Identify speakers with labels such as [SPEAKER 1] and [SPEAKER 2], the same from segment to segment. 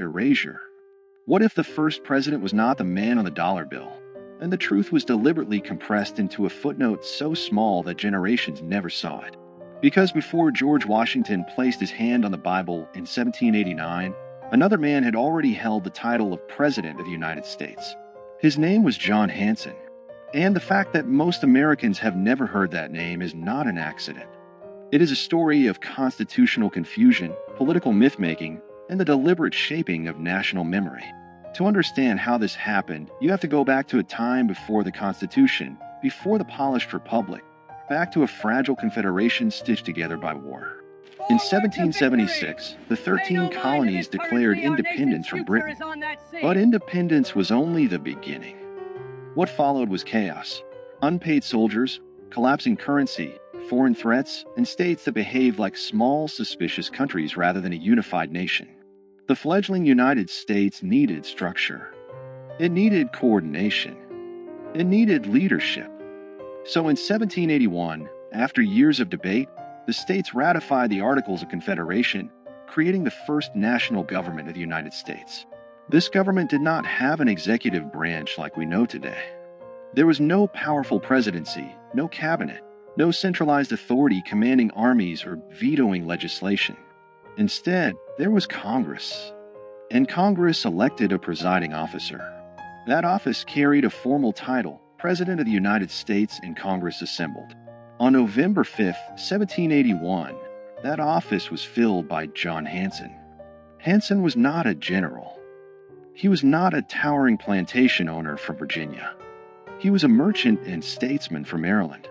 [SPEAKER 1] erasure. What if the first president was not the man on the dollar bill, and the truth was deliberately compressed into a footnote so small that generations never saw it? Because before George Washington placed his hand on the Bible in 1789, another man had already held the title of President of the United States. His name was John Hanson, and the fact that most Americans have never heard that name is not an accident. It is a story of constitutional confusion, political myth-making, and the deliberate shaping of national memory. To understand how this happened, you have to go back to a time before the Constitution, before the polished republic, back to a fragile confederation stitched together by war. In 1776, the 13 colonies declared independence from Britain, but independence was only the beginning. What followed was chaos: unpaid soldiers, collapsing currency, foreign threats, and states that behaved like small, suspicious countries rather than a unified nation. The fledgling United States needed structure. It needed coordination. It needed leadership. So in 1781, after years of debate, the states ratified the Articles of Confederation, creating the first national government of the United States. This government did not have an executive branch like we know today. There was no powerful presidency, no cabinet, no centralized authority commanding armies or vetoing legislation. Instead, there was Congress. And Congress elected a presiding officer. That office carried a formal title, President of the United States, and Congress assembled. On November 5, 1781, that office was filled by John Hanson. Hanson was not a general. He was not a towering plantation owner from Virginia. He was a merchant and statesman from Maryland.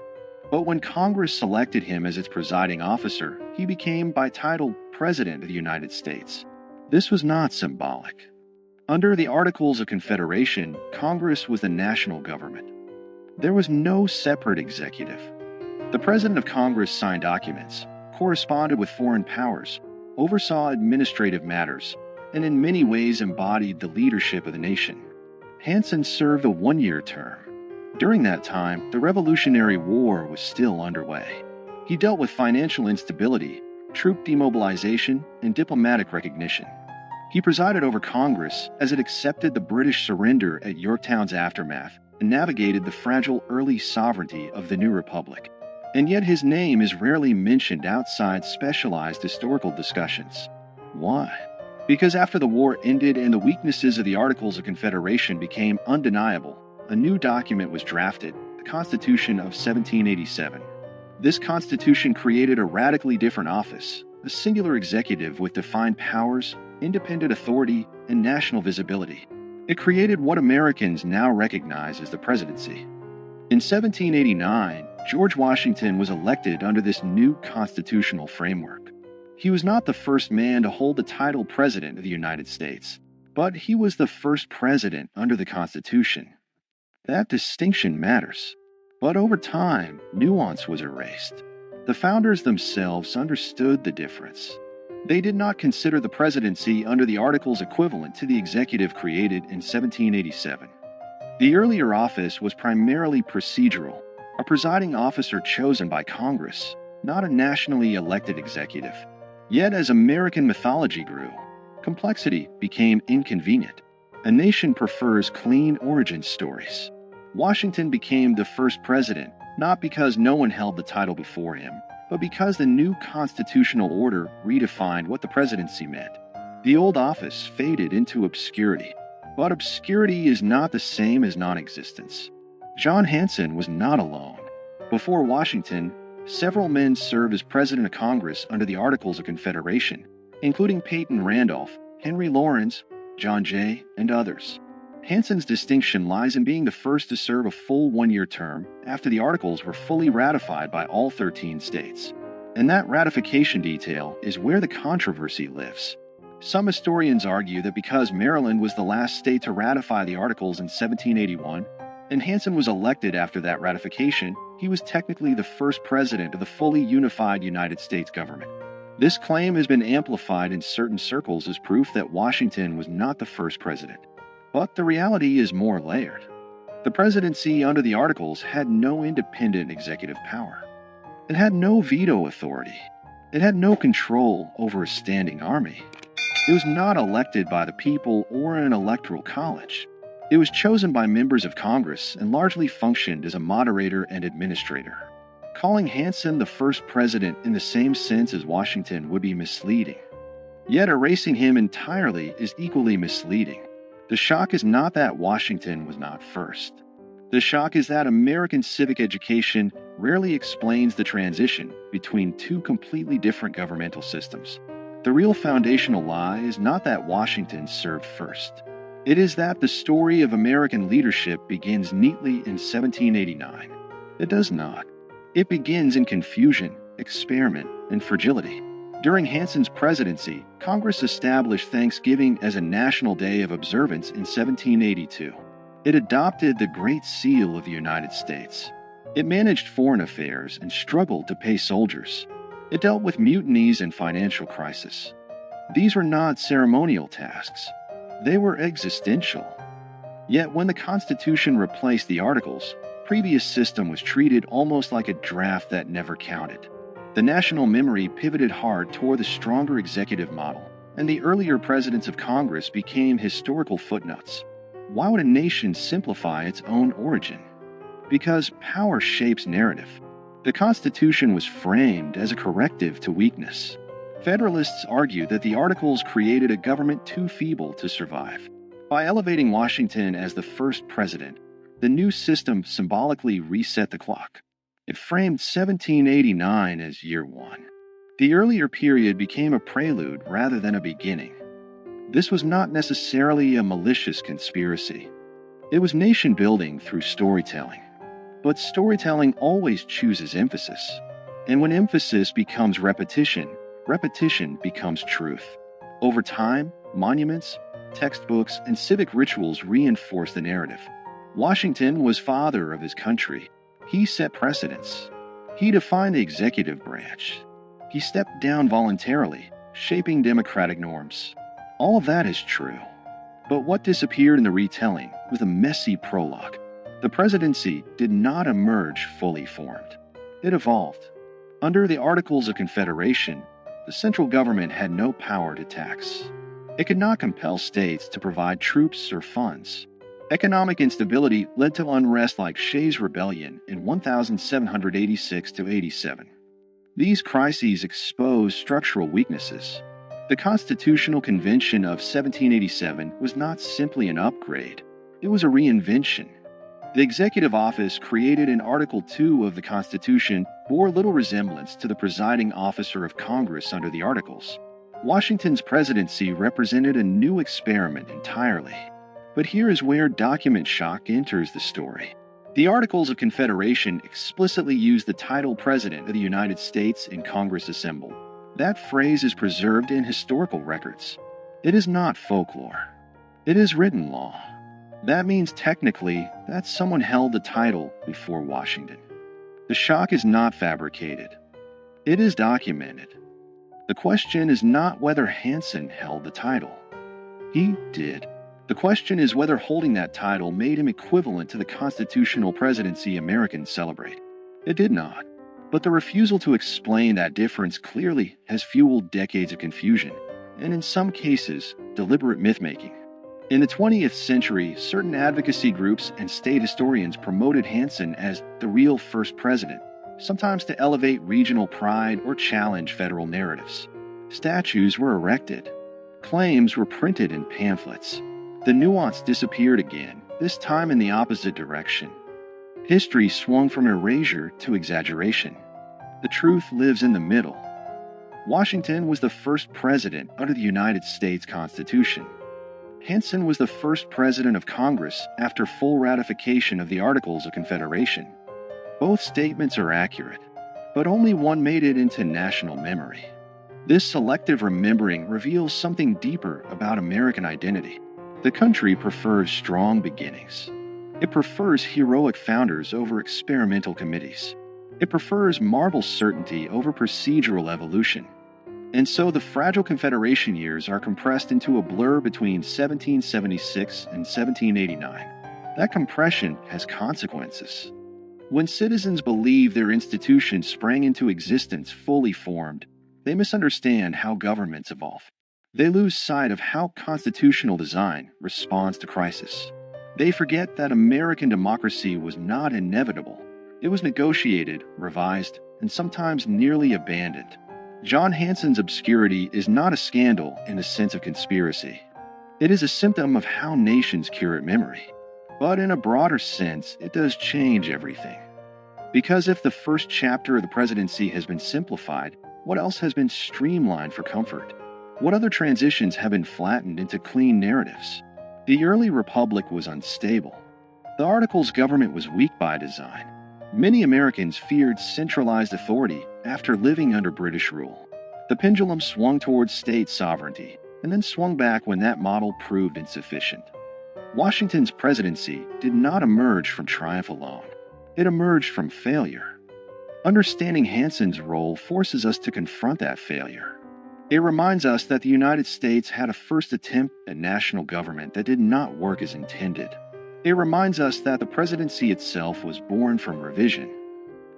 [SPEAKER 1] But when Congress selected him as its presiding officer, he became by title President of the United States. This was not symbolic. Under the Articles of Confederation, Congress was the national government. There was no separate executive. The President of Congress signed documents, corresponded with foreign powers, oversaw administrative matters, and in many ways embodied the leadership of the nation. Hanson served a one-year term. During that time, the Revolutionary War was still underway. He dealt with financial instability, troop demobilization, and diplomatic recognition. He presided over Congress as it accepted the British surrender at Yorktown's aftermath and navigated the fragile early sovereignty of the new republic. And yet his name is rarely mentioned outside specialized historical discussions. Why? Because after the war ended and the weaknesses of the Articles of Confederation became undeniable, a new document was drafted, the Constitution of 1787. This Constitution created a radically different office, a singular executive with defined powers, independent authority, and national visibility. It created what Americans now recognize as the presidency. In 1789, George Washington was elected under this new constitutional framework. He was not the first man to hold the title President of the United States, but he was the first president under the Constitution. That distinction matters. But over time, nuance was erased. The founders themselves understood the difference. They did not consider the presidency under the Articles equivalent to the executive created in 1787. The earlier office was primarily procedural, a presiding officer chosen by Congress, not a nationally elected executive. Yet as American mythology grew, complexity became inconvenient. A nation prefers clean origin stories. Washington became the first president, not because no one held the title before him, but because the new constitutional order redefined what the presidency meant. The old office faded into obscurity, but obscurity is not the same as non-existence. John Hanson was not alone. Before Washington, several men served as President of Congress under the Articles of Confederation, including Peyton Randolph, Henry Laurens, John Jay, and others. Hanson's distinction lies in being the first to serve a full one-year term after the Articles were fully ratified by all 13 states. And that ratification detail is where the controversy lives. Some historians argue that because Maryland was the last state to ratify the Articles in 1781, and Hanson was elected after that ratification, he was technically the first president of the fully unified United States government. This claim has been amplified in certain circles as proof that Washington was not the first president. But the reality is more layered. The presidency under the Articles had no independent executive power. It had no veto authority. It had no control over a standing army. It was not elected by the people or an electoral college. It was chosen by members of Congress and largely functioned as a moderator and administrator. Calling Hanson the first president in the same sense as Washington would be misleading. Yet erasing him entirely is equally misleading. The shock is not that Washington was not first. The shock is that American civic education rarely explains the transition between two completely different governmental systems. The real foundational lie is not that Washington served first. It is that the story of American leadership begins neatly in 1789. It does not. It begins in confusion, experiment, and fragility. During Hanson's presidency, Congress established Thanksgiving as a national day of observance in 1782. It adopted the Great Seal of the United States. It managed foreign affairs and struggled to pay soldiers. It dealt with mutinies and financial crisis. These were not ceremonial tasks. They were existential. Yet when the Constitution replaced the Articles, the previous system was treated almost like a draft that never counted. The national memory pivoted hard toward the stronger executive model, and the earlier presidents of Congress became historical footnotes. Why would a nation simplify its own origin? Because power shapes narrative. The Constitution was framed as a corrective to weakness. Federalists argued that the Articles created a government too feeble to survive. By elevating Washington as the first president, the new system symbolically reset the clock. It framed 1789 as year one. The earlier period became a prelude rather than a beginning. This was not necessarily a malicious conspiracy. It was nation-building through storytelling. But storytelling always chooses emphasis. And when emphasis becomes repetition, repetition becomes truth. Over time, monuments, textbooks, and civic rituals reinforce the narrative. Washington was father of his country. He set precedents. He defined the executive branch. He stepped down voluntarily, shaping democratic norms. All of that is true. But what disappeared in the retelling was the messy prologue. The presidency did not emerge fully formed. It evolved. Under the Articles of Confederation, the central government had no power to tax. It could not compel states to provide troops or funds. Economic instability led to unrest like Shays' Rebellion in 1786–87. These crises exposed structural weaknesses. The Constitutional Convention of 1787 was not simply an upgrade, it was a reinvention. The executive office created in Article 2 of the Constitution bore little resemblance to the presiding officer of Congress under the Articles. Washington's presidency represented a new experiment entirely. But here is where document shock enters the story. The Articles of Confederation explicitly use the title President of the United States in Congress assembled. That phrase is preserved in historical records. It is not folklore. It is written law. That means technically that someone held the title before Washington. The shock is not fabricated. It is documented. The question is not whether Hanson held the title. He did. The question is whether holding that title made him equivalent to the constitutional presidency Americans celebrate. It did not. But the refusal to explain that difference clearly has fueled decades of confusion, and in some cases, deliberate myth-making. In the 20th century, certain advocacy groups and state historians promoted Hanson as the real first president, sometimes to elevate regional pride or challenge federal narratives. Statues were erected. Claims were printed in pamphlets. The nuance disappeared again, this time in the opposite direction. History swung from erasure to exaggeration. The truth lives in the middle. Washington was the first president under the United States Constitution. Hanson was the first president of Congress after full ratification of the Articles of Confederation. Both statements are accurate, but only one made it into national memory. This selective remembering reveals something deeper about American identity. The country prefers strong beginnings. It prefers heroic founders over experimental committees. It prefers marble certainty over procedural evolution. And so the fragile Confederation years are compressed into a blur between 1776 and 1789. That compression has consequences. When citizens believe their institutions sprang into existence fully formed, they misunderstand how governments evolve. They lose sight of how constitutional design responds to crisis. They forget that American democracy was not inevitable. It was negotiated, revised, and sometimes nearly abandoned. John Hanson's obscurity is not a scandal in the sense of conspiracy. It is a symptom of how nations curate memory. But in a broader sense, it does change everything. Because if the first chapter of the presidency has been simplified, what else has been streamlined for comfort? What other transitions have been flattened into clean narratives? The early republic was unstable. The Articles government was weak by design. Many Americans feared centralized authority after living under British rule. The pendulum swung towards state sovereignty, and then swung back when that model proved insufficient. Washington's presidency did not emerge from triumph alone. It emerged from failure. Understanding Hanson's role forces us to confront that failure. It reminds us that the United States had a first attempt at national government that did not work as intended. It reminds us that the presidency itself was born from revision.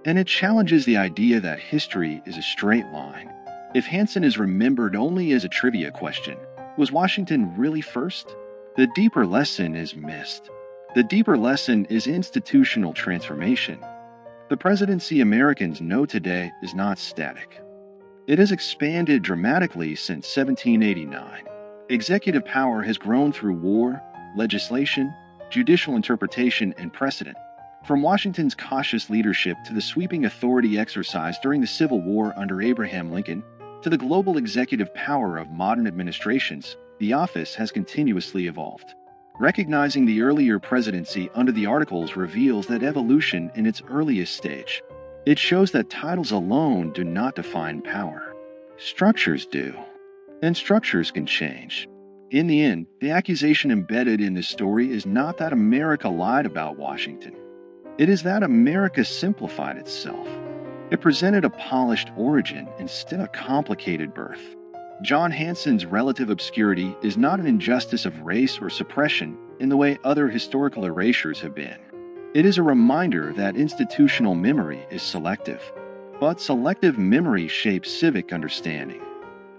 [SPEAKER 1] And it challenges the idea that history is a straight line. If Hanson is remembered only as a trivia question, was Washington really first? The deeper lesson is missed. The deeper lesson is institutional transformation. The presidency Americans know today is not static. It has expanded dramatically since 1789. Executive power has grown through war, legislation, judicial interpretation, and precedent. From Washington's cautious leadership to the sweeping authority exercised during the Civil War under Abraham Lincoln, to the global executive power of modern administrations, the office has continuously evolved. Recognizing the earlier presidency under the Articles reveals that evolution in its earliest stage. It shows that titles alone do not define power. Structures do. And structures can change. In the end, the accusation embedded in this story is not that America lied about Washington. It is that America simplified itself. It presented a polished origin instead of a complicated birth. John Hanson's relative obscurity is not an injustice of race or suppression in the way other historical erasures have been. It is a reminder that institutional memory is selective, but selective memory shapes civic understanding.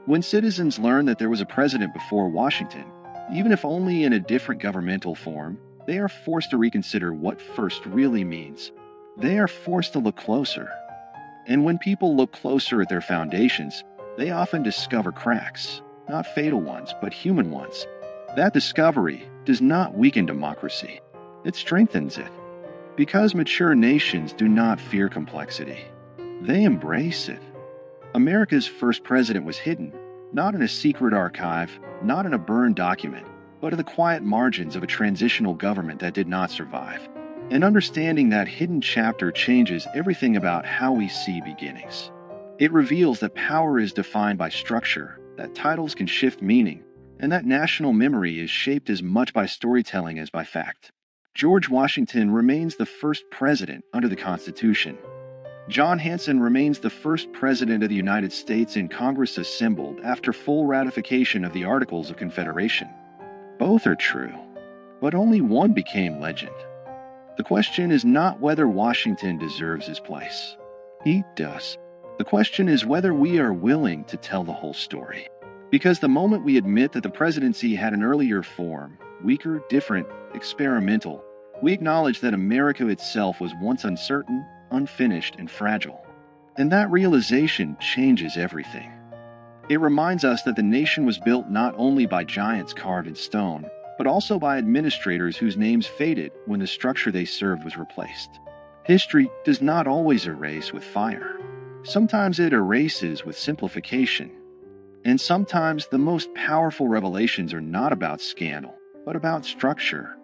[SPEAKER 1] When citizens learn that there was a president before Washington, even if only in a different governmental form, they are forced to reconsider what first really means. They are forced to look closer. And when people look closer at their foundations, they often discover cracks, not fatal ones, but human ones. That discovery does not weaken democracy. It strengthens it. Because mature nations do not fear complexity. They embrace it. America's first president was hidden, not in a secret archive, not in a burned document, but in the quiet margins of a transitional government that did not survive. And understanding that hidden chapter changes everything about how we see beginnings. It reveals that power is defined by structure, that titles can shift meaning, and that national memory is shaped as much by storytelling as by fact. George Washington remains the first president under the Constitution. John Hanson remains the first president of the United States in Congress assembled after full ratification of the Articles of Confederation. Both are true, but only one became legend. The question is not whether Washington deserves his place. He does. The question is whether we are willing to tell the whole story. Because the moment we admit that the presidency had an earlier form, weaker, different, experimental, we acknowledge that America itself was once uncertain, unfinished, and fragile. And that realization changes everything. It reminds us that the nation was built not only by giants carved in stone, but also by administrators whose names faded when the structure they served was replaced. History does not always erase with fire. Sometimes it erases with simplification. And sometimes the most powerful revelations are not about scandal, but about structure.